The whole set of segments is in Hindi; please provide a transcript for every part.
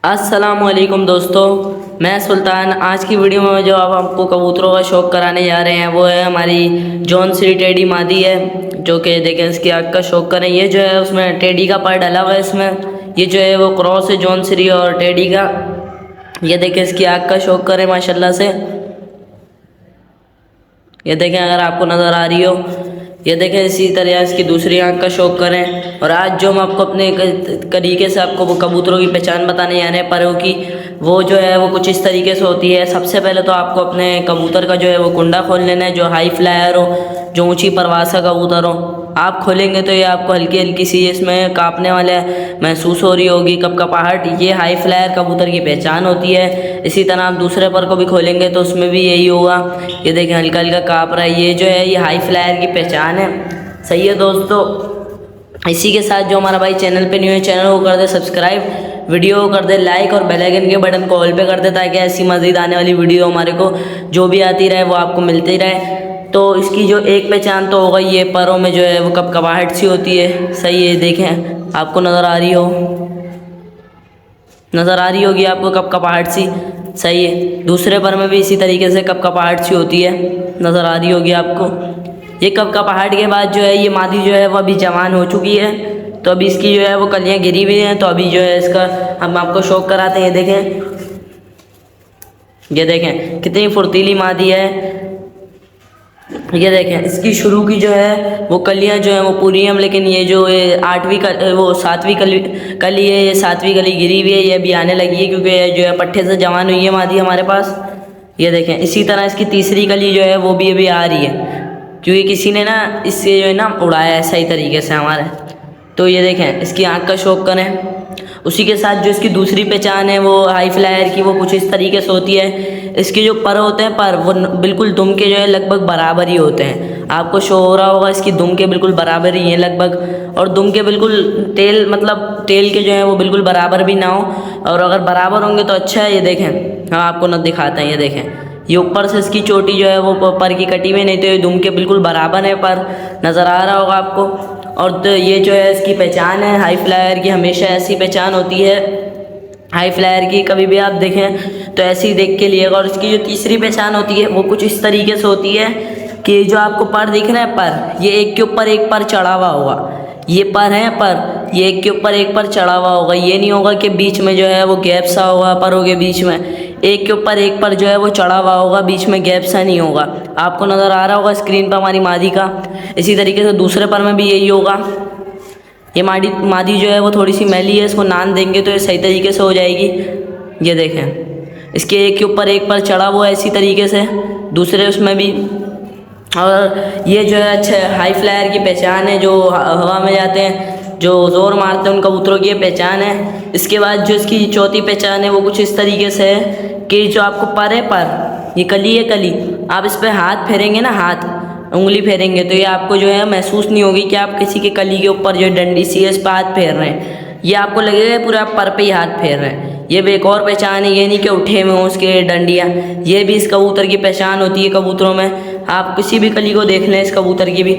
अस्सलामुअलैकुम दोस्तों, मैं सुल्तान। आज की वीडियो में जो अब आपको कबूतरों का शौक़ कराने जा रहे हैं वो है हमारी जॉन सी टेडी मादी है, जो कि देखें इसकी आँख का शौक़ करें। ये जो है उसमें टेडी का पार्ट डला हुआ है इसमें। ये जो है वो क्रॉस है जॉन सी और टेडी का। ये देखें इसकी आँख का शौक़ करें माशाल्लाह से। ये देखें अगर आपको नज़र आ रही हो, ये देखें इसी तरह इसकी दूसरी आंख का शौक़ करें। और आज जो हम आपको अपने तरीके से आपको वो कबूतरों की पहचान बताने जा रहे हैं परों की, वो जो है वो कुछ इस तरीके से होती है। सबसे पहले तो आपको अपने कबूतर का जो है वो कुंडा खोल लेना है, जो हाई फ्लायर हो, जो ऊंची परवास का कबूतर हो। आप खोलेंगे तो ये आपको हल्की हल्की सी इसमें कांपने वाले महसूस हो रही होगी, कपकपाहट। ये हाई फ्लायर कबूतर की पहचान होती है। इसी तरह आप दूसरे पर को भी खोलेंगे तो उसमें भी यही होगा। ये देखें हल्का हल्का काँप रहा है, ये जो है ये हाई फ्लायर की पहचान है। सही है दोस्तों। इसी के साथ जो हमारा भाई चैनल पे न्यू है, चैनल को कर दे सब्सक्राइब, वीडियो को कर दे लाइक और बेल आइकन के बटन को ऑल पे कर दे, ताकि ऐसी मज़ीद आने वाली वीडियो हमारे को जो भी आती रहे वो आपको मिलती रहे। तो इसकी जो एक पहचान तो होगा, ये पैरों में जो है वो कपकपाहट सी होती है। सही है, देखें आपको नज़र आ रही होगी आपको कपकपाहट सी। सही है, दूसरे पर में भी इसी तरीके से कपकपाहट सी होती है, नज़र आ रही होगी आपको। ये कपकपाहट के बाद जो है ये मादी जो है वो अभी जवान हो चुकी है, तो अभी इसकी जो है वो कलियाँ गिरी हुई हैं। तो अभी जो है इसका हम आपको शौक़ कराते हैं। ये देखें कितनी फुर्तीली मादी है। ये देखें इसकी शुरू की जो है वो कलियां जो है वो पूरी हैं, लेकिन ये जो वो सातवीं कली है, ये सातवीं कली गिरी हुई है, ये अभी आने लगी है, क्योंकि जो है पट्ठे से जवान हुई है मादी हमारे पास। ये देखें इसी तरह इसकी तीसरी कली जो है वो भी अभी आ रही है, क्योंकि किसी ने ना इससे जो है ना उड़ाया है सही तरीके से हमारे। तो ये देखें इसकी आँख का शौक़ करें। उसी के साथ जो इसकी दूसरी पहचान है वो हाई फ्लायर की, वो कुछ इस तरीके से होती है। इसके जो पर होते हैं, पर वो बिल्कुल दुम के जो है लगभग बराबर ही होते हैं। आपको शो हो रहा होगा इसकी दुम के बिल्कुल बराबर ही हैं लगभग, और दुम के बिल्कुल टेल मतलब टेल के जो है वो बिल्कुल बराबर भी ना हो, और अगर बराबर होंगे तो अच्छा है। ये देखें हम आपको न दिखाते हैं। ये देखें ये ऊपर से इसकी चोटी जो है वो पर की कटी हुई, नहीं तो ये दुम के बिल्कुल बराबर है, पर नज़र आ रहा होगा आपको। और तो ये जो है इसकी पहचान है हाई फ्लायर की, हमेशा ऐसी पहचान होती है हाई फ्लायर की। कभी भी आप देखें तो ऐसे ही देख के लिएगा। और इसकी जो तीसरी पहचान होती है वो कुछ इस तरीके से होती है कि जो आपको पर दिख रहा है, पर ये एक के ऊपर एक पर चढ़ा हुआ होगा। ये पर है, पर ये एक के ऊपर एक पर चढ़ा हुआ होगा। ये नहीं होगा कि बीच में जो है वो गैप सा होगा परों के बीच में। एक के ऊपर एक पर जो है वो चढ़ा हुआ होगा, बीच में गैप सा नहीं होगा। आपको नज़र आ रहा होगा स्क्रीन पर हमारी मादी का। इसी तरीके से दूसरे पर में भी यही होगा। ये मादी जो है वो थोड़ी सी मैली है, इसको नान देंगे तो ये सही तरीके से हो जाएगी। ये देखें इसके एक के ऊपर एक पर चढ़ा हुआ है, इसी तरीके से दूसरे उसमें भी। और ये जो है अच्छा हाई फ्लायर की पहचान है, जो हवा में जाते हैं, जो ज़ोर मारते हैं, उन कबूतरों की ये पहचान है। इसके बाद जो इसकी चौथी पहचान है वो कुछ इस तरीके से है कि जो आपको पर है, पर ये कली है, कली आप इस पर हाथ फेरेंगे ना, हाथ उंगली फेरेंगे तो ये आपको जो है महसूस नहीं होगी कि आप किसी के कली के ऊपर जो डंडी सी है इस पर हाथ फेर रहे हैं। ये आपको लगेगा पूरा पर पे ही हाथ फेर रहे हैं। ये भी एक और पहचान है, ये नहीं कि उठे में हो उसके डंडियाँ। ये भी इस कबूतर की पहचान होती है कबूतरों में। आप किसी भी कली को देख लें, इस कबूतर की भी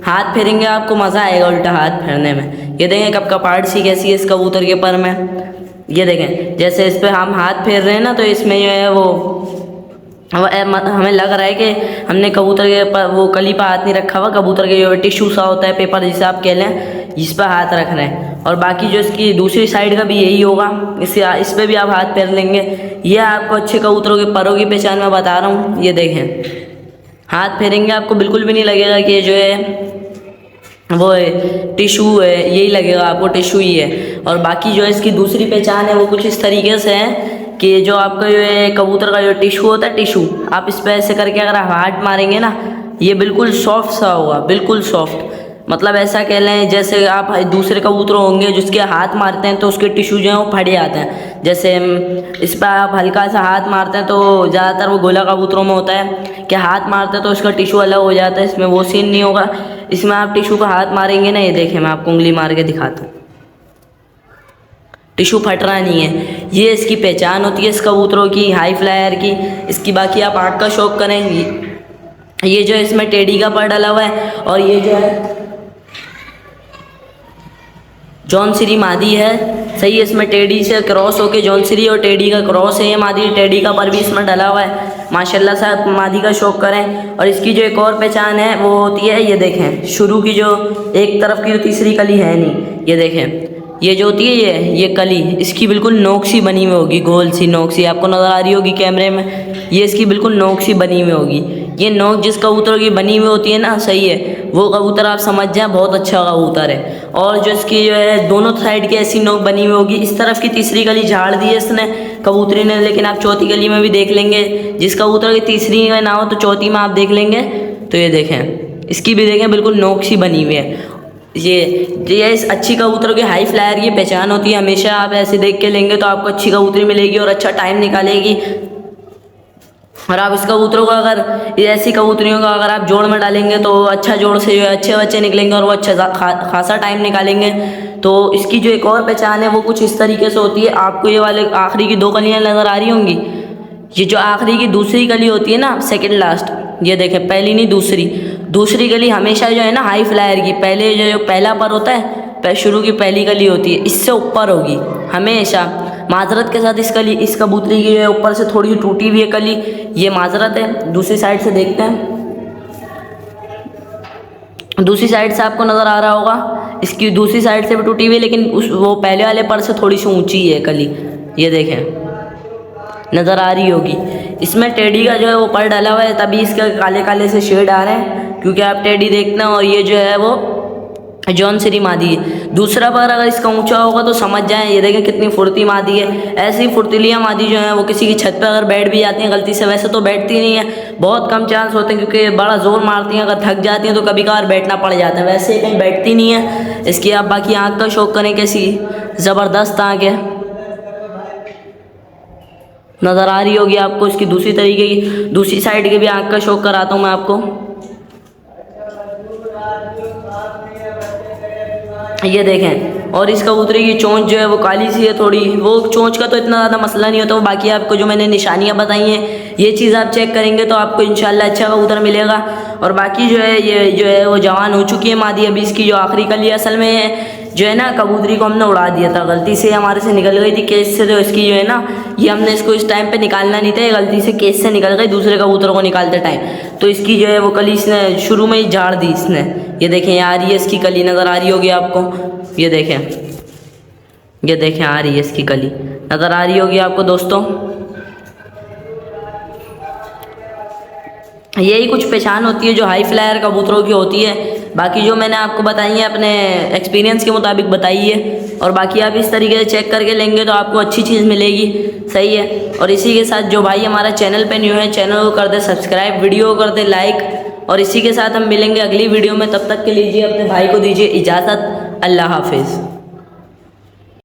हाथ फेरेंगे आपको मज़ा आएगा उल्टा हाथ फेरने में। ये देखें कपकपाहट सी कैसी है इस कबूतर के पर में। ये देखें जैसे इस पर हम हाथ फेर रहे हैं ना, तो इसमें जो है वो हमें लग रहा है कि हमने कबूतर के पर वो कली पर हाथ नहीं रखा हुआ। कबूतर के जो टिश्यू सा होता है, पेपर जिसे आप कह लें, इस पर हाथ रख रहे हैं। और बाकी जो इसकी दूसरी साइड का भी यही होगा, इस पर भी आप हाथ फेर लेंगे। ये आपको अच्छे कबूतरों के परों की पहचान मैं बता रहा हूँ। ये देखें हाथ फेरेंगे आपको बिल्कुल भी नहीं लगेगा कि जो है वो टिशू है, यही लगेगा आपको टिशू ही है। और बाकी जो है इसकी दूसरी पहचान है वो कुछ इस तरीके से है कि जो आपका जो है कबूतर का जो टिशू होता है, टिशू आप इस पर ऐसे करके अगर आप हाथ मारेंगे ना, ये बिल्कुल सॉफ्ट सा होगा, बिल्कुल सॉफ्ट। मतलब ऐसा कह लें जैसे आप दूसरे कबूतर होंगे जिसके हाथ मारते हैं तो उसके टिशू जो है वो फट जाते हैं। जैसे इस पर आप हल्का सा हाथ मारते हैं तो ज़्यादातर वो गोला कबूतरों में होता है कि हाथ मारते हैं तो उसका टिशू अलग हो जाता है। इसमें वो सीन नहीं होगा। इसमें आप टिशू को हाथ मारेंगे ना, ये देखें मैं आपको उंगली मार के दिखाता हूँ, टिशू फट रहा नहीं है। ये इसकी पहचान होती है इस कबूतरों की, हाई फ्लायर की। इसकी बाकी आप आँख का शौक़ करें। ये जो है इसमें टेडी का पर डला हुआ है, और ये जो है जौनसिरी मादी है, सही है। इसमें टेडी से क्रॉस होके जौनसिरी और टेडी का क्रॉस है ये मादी। टेडी का पर भी इसमें डला हुआ है। माशाल्लाह से आप मादी का शौक करें। और इसकी जो एक और पहचान है वो होती है, ये देखें शुरू की जो एक तरफ की जो तीसरी कली है नहीं, ये देखें ये जो होती है ये कली इसकी बिल्कुल नोक सी बनी हुई होगी, गोल सी नोक सी आपको नज़र आ रही होगी कैमरे में। ये इसकी बिल्कुल नोक सी बनी हुई होगी। ये नोक जिस कबूतर की बनी हुई होती है ना, सही है, वो कबूतर आप समझ जाएं बहुत अच्छा कबूतर है। और जो इसकी जो है दोनों साइड की ऐसी नोक बनी हुई होगी। इस तरफ की तीसरी कली झाड़ दी है इसने कबूतरी ने, लेकिन आप चौथी कली में भी देख लेंगे। जिस कबूतर की तीसरी में ना हो तो चौथी में आप देख लेंगे। तो ये देखें इसकी भी देखें बिल्कुल नोक सी बनी हुई है। ये इस अच्छी कबूतरों की हाई फ्लायर की पहचान होती है। हमेशा आप ऐसे देख के लेंगे तो आपको अच्छी कबूतरी मिलेगी और अच्छा टाइम निकालेगी। और आप इस कबूतरों को अगर ऐसी कबूतरियों का अगर आप जोड़ में डालेंगे तो अच्छा जोड़ से जो है अच्छे बच्चे निकलेंगे और वो अच्छा खासा टाइम निकालेंगे। तो इसकी जो एक और पहचान है वो कुछ इस तरीके से होती है। आपको ये वाले आखिरी की 2 कलियाँ नज़र आ रही होंगी। ये जो आखिरी की दूसरी कली होती है ना, सेकंड लास्ट, ये देखें पहली नहीं दूसरी कली हमेशा जो है ना हाई फ्लायर की, पहले जो पहला पर होता है शुरू की पहली कली होती है इससे ऊपर होगी हमेशा। माजरत के साथ इस कबूतरी की जो है ऊपर से थोड़ी टूटी हुई है कली, ये माजरत है। दूसरी साइड से देखते हैं, दूसरी साइड से आपको नज़र आ रहा होगा इसकी दूसरी साइड से भी टूटी हुई है, लेकिन वो पहले वाले पर से थोड़ी सी ऊंची है कली, ये देखें नज़र आ रही होगी। इसमें टेडी का जो है वो पर डाला हुआ है, तभी इसके काले काले से शेड आ रहे हैं, क्योंकि आप टेडी देखना। और ये जो है वो जौनसिरी मादी है। दूसरा पर अगर इसका ऊंचा होगा तो समझ जाएं, ये देखें कितनी फुर्ती मादी है। ऐसी फुर्तीलियाँ मादी जो है वो किसी की छत पर अगर बैठ भी जाती हैं गलती से, वैसे तो बैठती नहीं है, बहुत कम चांस होते हैं क्योंकि बड़ा ज़ोर मारती हैं। अगर थक जाती हैं तो कभी कभार बैठना पड़ जाता है, वैसे कहीं बैठती नहीं है। इसकी आप बाकी आँख का शौक करें, कैसी ज़बरदस्त आँख है, नज़र आ रही होगी आपको। इसकी दूसरी तरीके की दूसरी साइड के भी आँख का शौक कराता हूँ मैं आपको। ये देखें, और इस कबूतरी की चोंच जो है वो काली सी है थोड़ी। वो चोंच का तो इतना ज़्यादा मसला नहीं होता, वो बाकी आपको जो मैंने निशानियाँ बताई हैं ये चीज़ आप चेक करेंगे तो आपको इंशाल्लाह अच्छा कबूतर मिलेगा। और बाकी जो है ये जो है वो जवान हो चुकी है मादी। अभी इसकी जो आखिरी कली असल में जो है ना, कबूतरी को हमने उड़ा दिया था, गलती से हमारे से निकल गई थी केस से। तो इसकी जो है ना, ये हमने इसको इस टाइम पे निकालना नहीं था, ये गलती से केस से निकल गई दूसरे कबूतरों को निकालते टाइम। तो इसकी जो है वो कली इसने शुरू में ही झाड़ दी इसने। ये देखें यहाँ आ रही है इसकी कली, नज़र आ रही होगी आपको। ये देखें आ रही है इसकी कली, नज़र आ रही होगी आपको दोस्तों। यही कुछ पहचान होती है जो हाई फ्लायर कबूतरों की होती है। बाकी जो मैंने आपको बताई है अपने एक्सपीरियंस के मुताबिक बताई है, और बाकी आप इस तरीके से चेक करके लेंगे तो आपको अच्छी चीज़ मिलेगी, सही है। और इसी के साथ जो भाई हमारा चैनल पे न्यू है, चैनल को कर दे सब्सक्राइब, वीडियो को कर दे लाइक। और इसी के साथ हम मिलेंगे अगली वीडियो में, तब तक के लीजिए अपने भाई को दीजिए इजाज़त। अल्लाह हाफिज़।